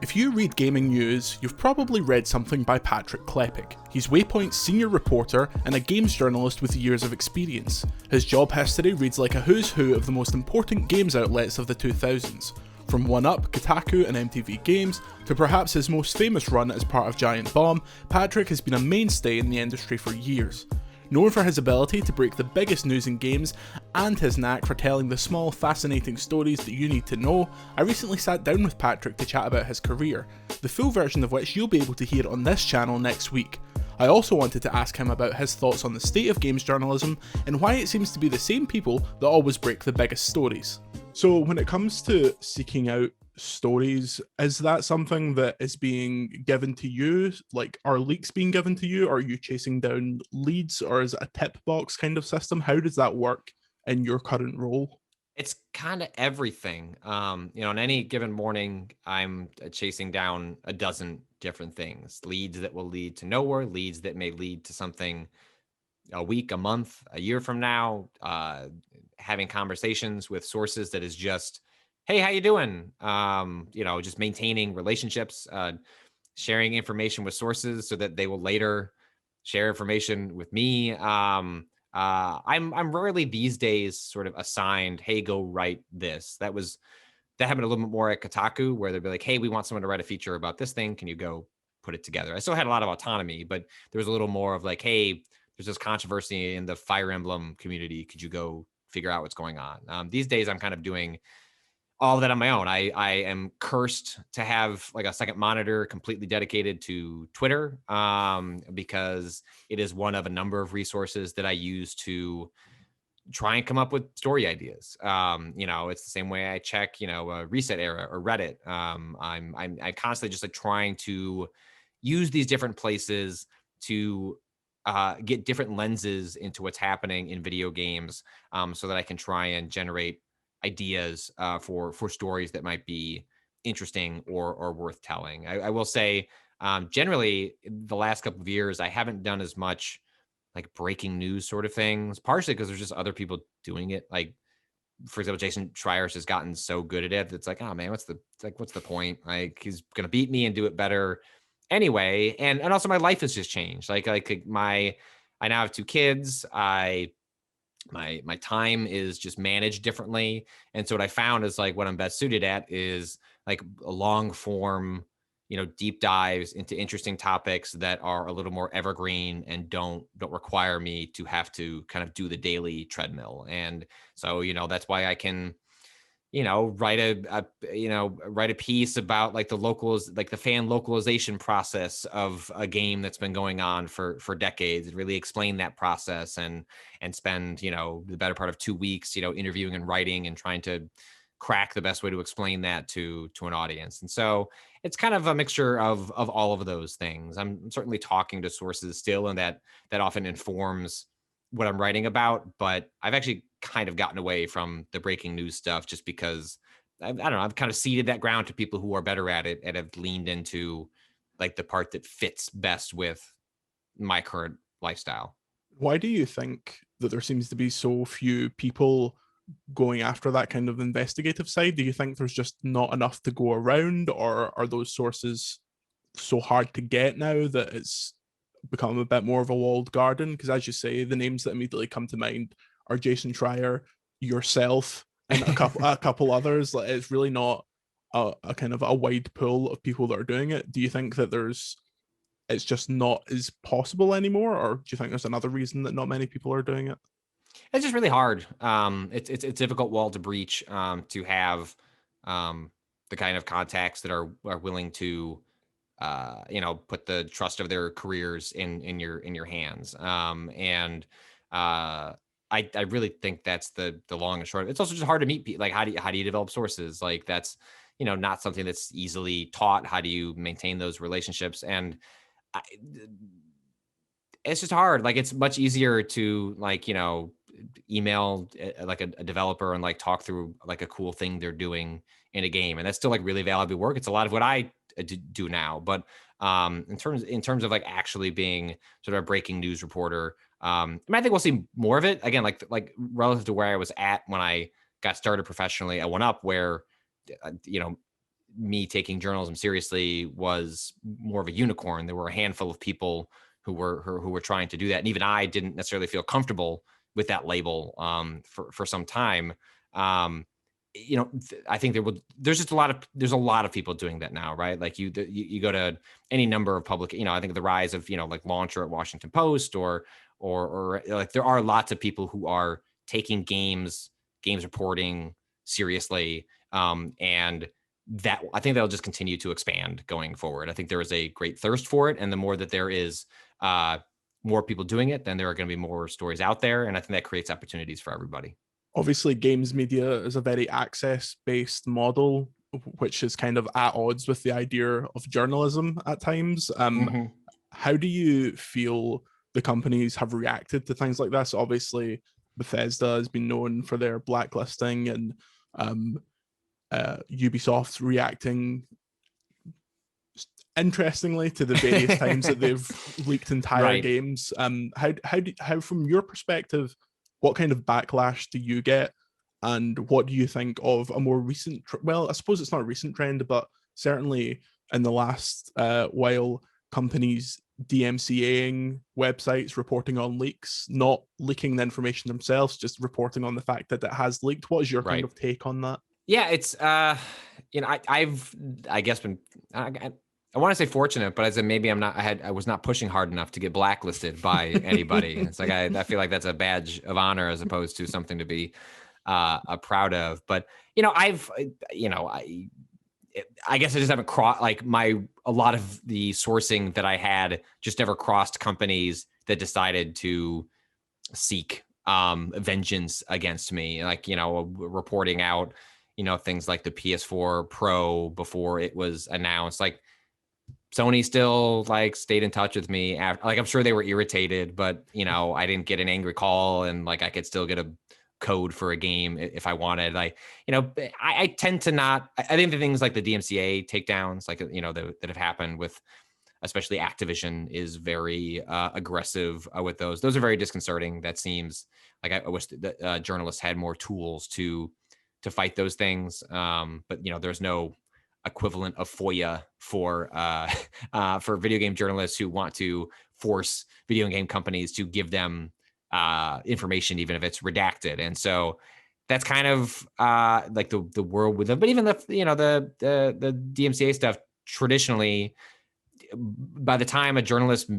If you read gaming news, you've probably read something by Patrick Klepek. He's Waypoint's senior reporter and a games journalist with years of experience. His job history reads like a who's who of the most important games outlets of the 2000s. From 1UP, Kotaku and MTVGames, to perhaps his most famous run as part of Giant Bomb, Patrick has been a mainstay in the industry for years. Known for his ability to break the biggest news in games and his knack for telling the small, fascinating stories that you need to know, I recently sat down with Patrick to chat about his career, the full version of which you'll be able to hear on this channel next week. I also wanted to ask him about his thoughts on the state of games journalism and why it seems to be the same people that always break the biggest stories. So when it comes to seeking out stories, is that something that is being given to you? Like, are leaks being given to you? Are you chasing down leads, or is it a tip box kind of system? How does that work in your current role? It's kind of everything. On any given morning, I'm chasing down a dozen different things, leads that will lead to nowhere, leads that may lead to something a week, a month, a year from now, having conversations with sources that is just, hey, how you doing? Just maintaining relationships, sharing information with sources so that they will later share information with me. I'm rarely these days sort of assigned, hey, go write this. That happened a little bit more at Kotaku, where they'd be like, hey, we want someone to write a feature about this thing. Can you go put it together? I still had a lot of autonomy, but there was a little more of like, hey, there's this controversy in the Fire Emblem community. Could you go figure out what's going on? These days, I'm kind of doing all of that on my own. I am cursed to have like a second monitor completely dedicated to Twitter, because it is one of a number of resources that I use to try and come up with story ideas. It's the same way I check, Reset Era or Reddit. I'm constantly just like trying to use these different places to get different lenses into what's happening in video games, so that I can try and generate ideas for stories that might be interesting or worth telling. I will say, generally, the last couple of years, I haven't done as much like breaking news sort of things, partially because there's just other people doing it. Like, for example, Jason Schreier's has gotten so good at it. It's like, oh man, what's the point? Like, he's gonna beat me and do it better anyway. And also my life has just changed. I now have two kids. My time is just managed differently. And so what I found is like what I'm best suited at is like a long form, deep dives into interesting topics that are a little more evergreen and don't require me to have to kind of do the daily treadmill. And so, that's why I can, write a piece about like the fan localization process of a game that's been going on for decades, and really explain that process and spend, the better part of 2 weeks, interviewing and writing and trying to crack the best way to explain that to an audience. And so it's kind of a mixture of all of those things. I'm certainly talking to sources still, and that often informs what I'm writing about, but I've actually kind of gotten away from the breaking news stuff just because I don't know, I've kind of ceded that ground to people who are better at it and have leaned into like the part that fits best with my current lifestyle. Why do you think that there seems to be so few people going after that kind of investigative side? Do you think there's just not enough to go around, or are those sources so hard to get now that it's become a bit more of a walled garden? Because as you say, the names that immediately come to mind are Jason Schreier, yourself, and a couple others. Like, it's really not a kind of a wide pool of people that are doing it. Do you think that it's just not as possible anymore, or do you think there's another reason that not many people are doing it? It's just really hard. It's a difficult wall to breach, to have the kind of contacts that are willing to put the trust of their careers in your hands. And I really think that's the long and short of it. It's also just hard to meet people. Like, how do you develop sources? Like, that's, not something that's easily taught. How do you maintain those relationships? And it's just hard. Like, it's much easier to like, email like a developer and like talk through like a cool thing they're doing in a game. And that's still like really valuable work. It's a lot of what I do now, but in terms of like actually being sort of a breaking news reporter, I think we'll see more of it again, like relative to where I was at when I got started professionally at 1UP, where me taking journalism seriously was more of a unicorn. There were a handful of people who were trying to do that, and even I didn't necessarily feel comfortable with that label for some time. I think there's a lot of people doing that now, right? Like you go to any number of public, I think the rise of, like Launcher at Washington Post or like there are lots of people who are taking games reporting seriously. And that I think that'll just continue to expand going forward. I think there is a great thirst for it. And the more that there is more people doing it, then there are going to be more stories out there. And I think that creates opportunities for everybody. Obviously, games media is a very access-based model, which is kind of at odds with the idea of journalism at times. How do you feel the companies have reacted to things like this? Obviously, Bethesda has been known for their blacklisting, and Ubisoft reacting interestingly to the various times that they've leaked entire games. How from your perspective, what kind of backlash do you get, and what do you think of a more recent? Well, I suppose it's not a recent trend, but certainly in the last while, companies DMCAing websites, reporting on leaks, not leaking the information themselves, just reporting on the fact that it has leaked. What is your kind of take on that? Yeah, it's I've I guess been I want to say fortunate, but I said maybe I was not pushing hard enough to get blacklisted by anybody. It's like I feel like that's a badge of honor as opposed to something to be proud of. But I guess I just haven't crossed a lot of the sourcing that I had just never crossed companies that decided to seek vengeance against me, reporting out things like the PS4 Pro before it was announced. Like Sony still stayed in touch with me after, I'm sure they were irritated, but I didn't get an angry call, and I could still get a code for a game if I wanted. I tend to not. I think the things like the DMCA takedowns, that have happened with, especially Activision, is very aggressive with those. Those are very disconcerting. That seems like I wish that journalists had more tools to fight those things. But there's no equivalent of FOIA for video game journalists who want to force video game companies to give them information, even if it's redacted. And so that's kind of the world with them. But even the DMCA stuff, traditionally, by the time a journalist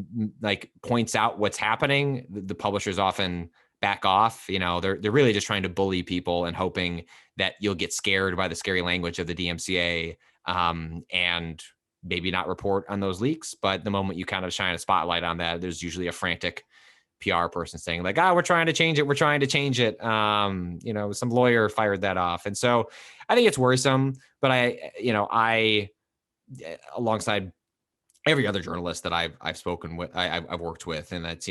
points out what's happening, the publishers often back off. They're really just trying to bully people and hoping that you'll get scared by the scary language of the DMCA and maybe not report on those leaks. But the moment you kind of shine a spotlight on that, there's usually a frantic PR person saying we're trying to change it. We're trying to change it. Some lawyer fired that off. And so I think it's worrisome, but I alongside every other journalist that I've spoken with, I've worked with, and that's,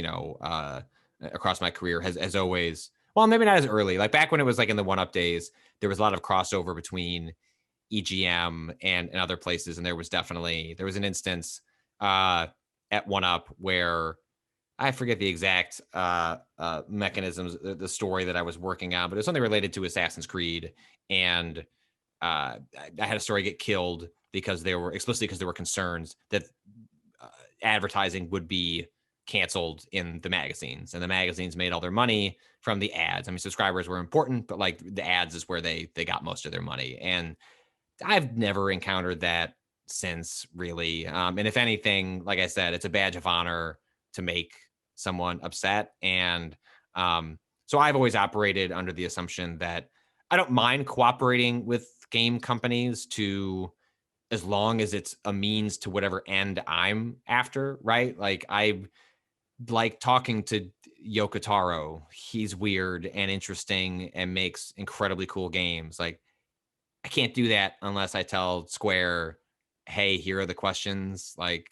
across my career has always, well, maybe not as early, back when it was in the 1UP days, there was a lot of crossover between EGM and other places. And there was an instance at 1UP where I forget the exact mechanisms, the story that I was working on, but it was something related to Assassin's Creed. And I had a story get killed because there were concerns that advertising would be canceled in the magazines, and the magazines made all their money from the ads. I mean, subscribers were important, but the ads is where they got most of their money. And I've never encountered that since, really. And if anything, like I said, it's a badge of honor to make someone upset. And so I've always operated under the assumption that I don't mind cooperating with game companies as long as it's a means to whatever end I'm after, right? I like talking to Yoko Taro. He's weird and interesting and makes incredibly cool games. I can't do that unless I tell Square, hey, here are the questions. I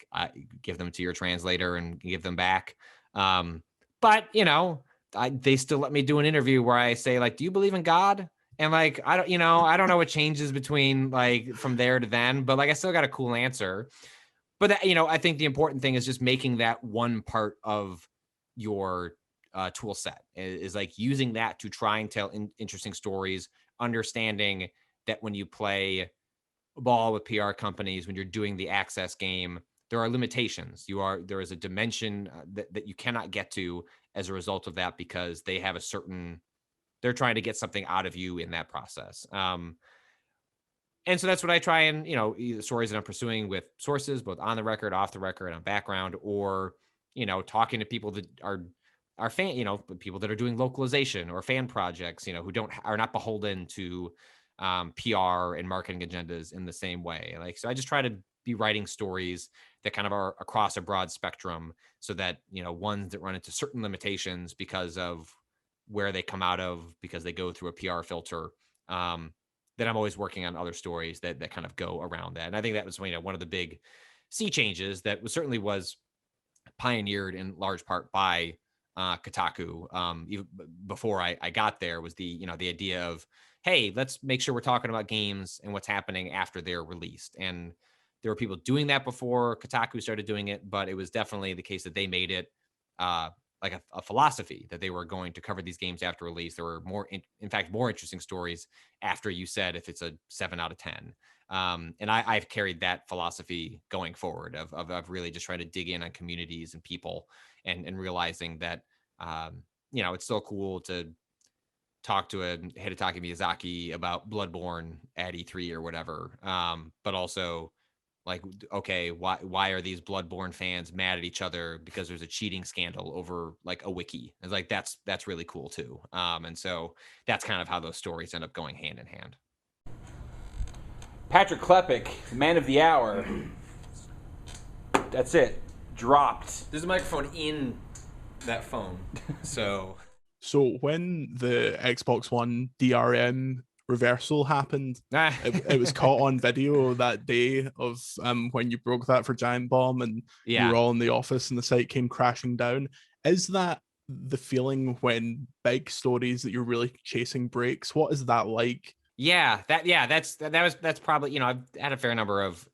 give them to your translator and give them back. But they still let me do an interview where I say, do you believe in God? And I don't know what changes between from there to then, but I still got a cool answer. But I think the important thing is just making that one part of your tool set is using that to try and tell interesting stories, understanding that when you play ball with PR companies when you're doing the access game. There are limitations. There is a dimension that you cannot get to as a result of that, because they have they're trying to get something out of you in that process. And so that's what I try and, either stories that I'm pursuing with sources, both on the record, off the record, on background, or, talking to people that are fan, people that are doing localization or fan projects, who are not beholden to PR and marketing agendas in the same way. Like, so I just try to be writing stories that kind of are across a broad spectrum, so that, ones that run into certain limitations because of where they come out of, because they go through a PR filter, that I'm always working on other stories that kind of go around that. And I think that was, one of the big sea changes that certainly was pioneered in large part by Kotaku. Even before I got there, was the idea of, hey, let's make sure we're talking about games and what's happening after they're released. And there were people doing that before Kotaku started doing it, but it was definitely the case that they made it like a philosophy that they were going to cover these games after release. There were in fact, more interesting stories after you said if it's a 7 out of 10. And I've carried that philosophy going forward of really just trying to dig in on communities and people, and realizing that, it's still cool to talk to a Hidetaka Miyazaki about Bloodborne at E3 or whatever. But also, like, okay, why are these Bloodborne fans mad at each other because there's a cheating scandal over like a wiki? It's like, that's really cool too. And so that's kind of how those stories end up going hand in hand. Patrick Klepek, man of the hour. That's it. Dropped. There's a microphone in that phone. So when the Xbox One DRM reversal happened, it was caught on video that day of when you broke that for Giant Bomb, and you were all in the office and the site came crashing down. Is that the feeling when big stories that you're really chasing breaks? What is that like? That's probably, I've had a fair number of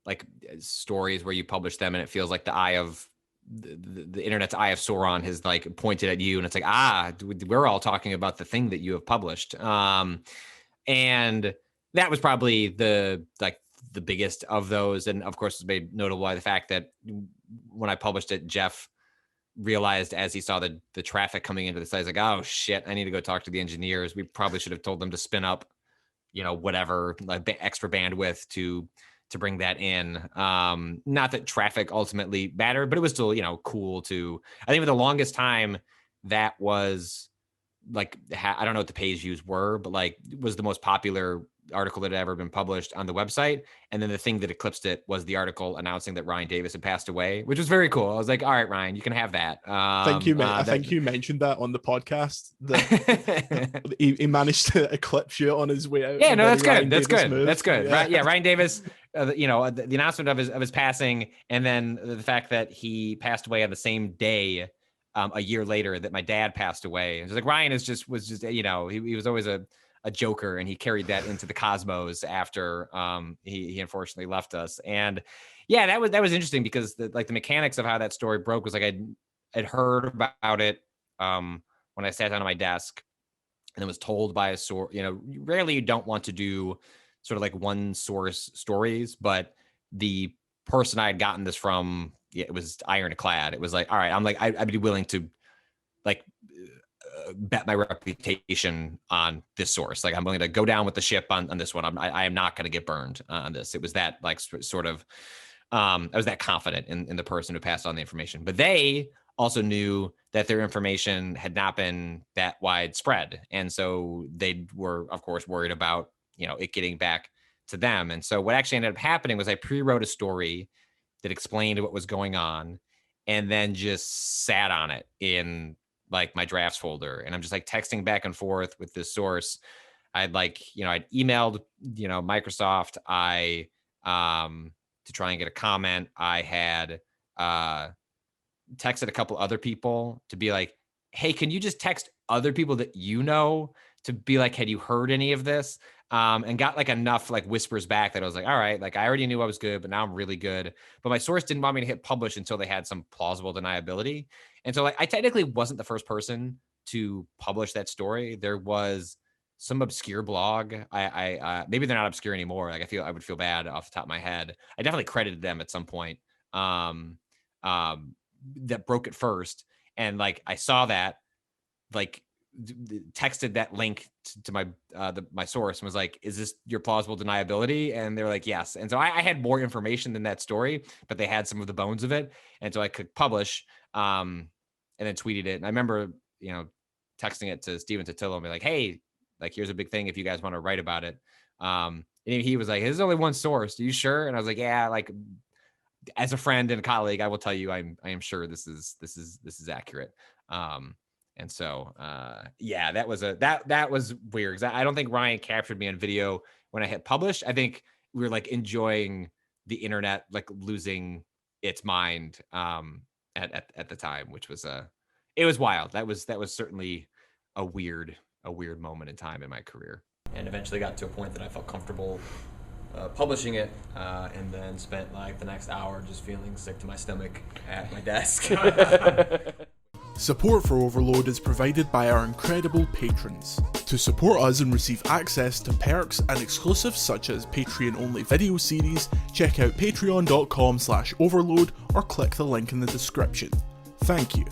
like stories where you publish them and it feels like the eye of the internet's eye of Sauron has like pointed at you, and it's like, we're all talking about the thing that you have published. And that was probably the biggest of those. And of course, it's made notable by the fact that when I published it, Jeff realized as he saw the traffic coming into the site, he's like, oh shit, I need to go talk to the engineers. We probably should have told them to spin up, whatever, like extra bandwidth to bring that in. Not that traffic ultimately mattered, but it was still, cool to, I think for the longest time that was like, I don't know what the page views were, but like it was the most popular article that had ever been published on the website. And then the thing that eclipsed it was the article announcing that Ryan Davis had passed away, which was very cool. I was like, all right, Ryan, you can have that. Thank you, I think you mentioned that on the podcast, that he managed to eclipse you on his way out. Yeah, no, that's good. That's good. That's good. Yeah. Right? Yeah, Ryan Davis, the announcement of his passing, and then the fact that he passed away on the same day, a year later, that my dad passed away. It was like, Ryan was just he was always a joker, and he carried that into the cosmos after he unfortunately left us. And yeah, that was interesting, because the mechanics of how that story broke was like I'd heard about it when I sat down at my desk and it was told by a source. Rarely you don't want to do sort of like one source stories, but the person I had gotten this from, it was ironclad. It was like, all right, I'd be willing to bet my reputation on this source. Like, I'm willing to go down with the ship on this one. I am not going to get burned on this. It was that sort of, I was that confident in the person who passed on the information, but they also knew that their information had not been that widespread. And so they were, of course, worried about, it getting back to them. And so what actually ended up happening was I pre-wrote a story that explained what was going on, and then just sat on it in like my drafts folder. And I'm just like texting back and forth with this source. I'd emailed, Microsoft, to try and get a comment. I had texted a couple other people to be like, hey, can you just text other people that to be like, had you heard any of this? And got like enough like whispers back that I was like, all right, like I already knew I was good, but now I'm really good. But my source didn't want me to hit publish until they had some plausible deniability. And so like I technically wasn't the first person to publish that story. There was some obscure blog. Maybe they're not obscure anymore. Like I would feel bad off the top of my head. I definitely credited them at some point. That broke it first, and like I saw that, like texted that link to my my source and was like, "Is this your plausible deniability?" And they're like, "Yes." And so I had more information than that story, but they had some of the bones of it, and so I could publish, and then tweeted it. And I remember, texting it to Steven Totillo and be like, "Hey, like here's a big thing if you guys want to write about it." And he was like, "There's only one source. Are you sure?" And I was like, "Yeah, like as a friend and a colleague, I will tell you, I am sure this is accurate." And so, yeah, that was weird. 'Cause I don't think Ryan captured me on video when I hit publish. I think we were like enjoying the internet, like losing its mind, at the time, which was, it was wild. That was certainly a weird moment in time in my career. And eventually got to a point that I felt comfortable publishing it, and then spent like the next hour just feeling sick to my stomach at my desk. Support for Overlode is provided by our incredible patrons. To support us and receive access to perks and exclusives such as Patreon-only video series, check out patreon.com/overload or click the link in the description. Thank you.